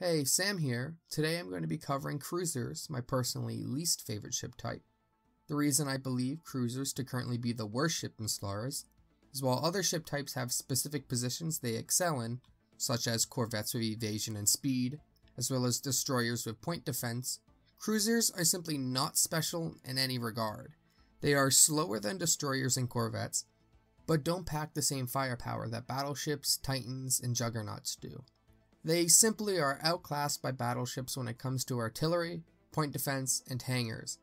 Hey, Sam here. Today I'm going to be covering cruisers, my personally least favorite ship type. The reason I believe cruisers to currently be the worst ship in Stellaris is while other ship types have specific positions they excel in, such as corvettes with evasion and speed, as well as destroyers with point defense, cruisers are simply not special in any regard. They are slower than destroyers and corvettes, but don't pack the same firepower that battleships, titans, and juggernauts do. They simply are outclassed by battleships when it comes to artillery, point defense, and hangars.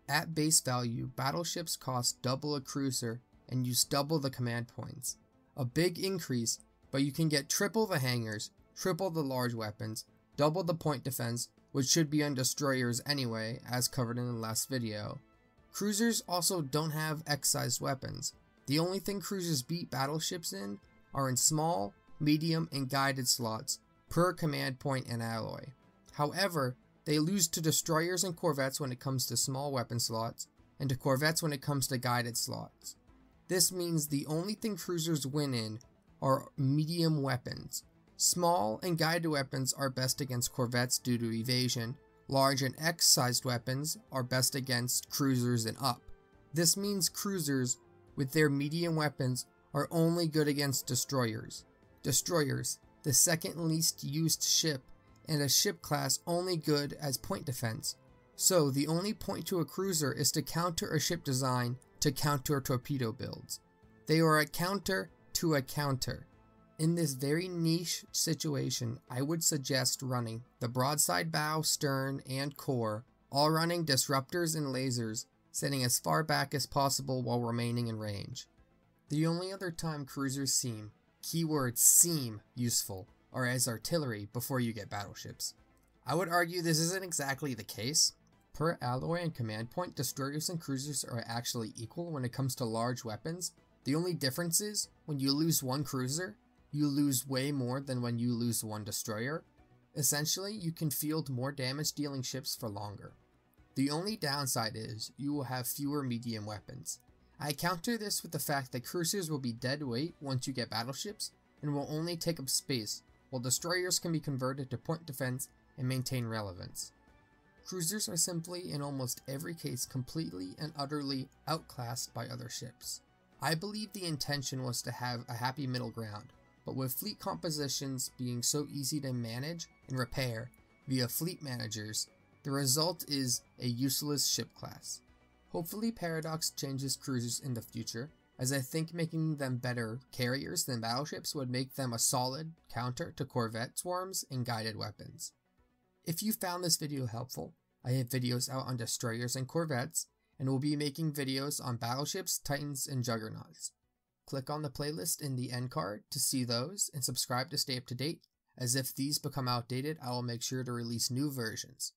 At base value, battleships cost double a cruiser and use double the command points. A big increase, but you can get triple the hangars, triple the large weapons, double the point defense, which should be on destroyers anyway, as covered in the last video. Cruisers also don't have X-sized weapons. The only thing cruisers beat battleships in are in small, medium, and guided slots, per command point and alloy. However, they lose to destroyers and corvettes when it comes to small weapon slots, and to corvettes when it comes to guided slots. This means the only thing cruisers win in are medium weapons. Small and guided weapons are best against corvettes due to evasion. Large and X-sized weapons are best against cruisers and up. This means cruisers with their medium weapons are only good against destroyers. Destroyers, the second least used ship, and a ship class only good as point defense. So the only point to a cruiser is to counter a ship design to counter torpedo builds. They are a counter to a counter. In this very niche situation, I would suggest running the broadside bow, stern, and core, all running disruptors and lasers, sitting as far back as possible while remaining in range. The only other time cruisers seem, keyword seem, useful are as artillery before you get battleships. I would argue this isn't exactly the case. Per alloy and command point, destroyers and cruisers are actually equal when it comes to large weapons. The only difference is, when you lose one cruiser, you lose way more than when you lose one destroyer. Essentially, you can field more damage dealing ships for longer. The only downside is, you will have fewer medium weapons. I counter this with the fact that cruisers will be dead weight once you get battleships, and will only take up space, while destroyers can be converted to point defense and maintain relevance. Cruisers are simply, in almost every case, completely and utterly outclassed by other ships. I believe the intention was to have a happy middle ground, but with fleet compositions being so easy to manage and repair via fleet managers, the result is a useless ship class. Hopefully Paradox changes cruisers in the future, as I think making them better carriers than battleships would make them a solid counter to corvette swarms and guided weapons. If you found this video helpful, I have videos out on destroyers and corvettes, and will be making videos on battleships, titans, and juggernauts. Click on the playlist in the end card to see those, and subscribe to stay up to date, as if these become outdated I will make sure to release new versions.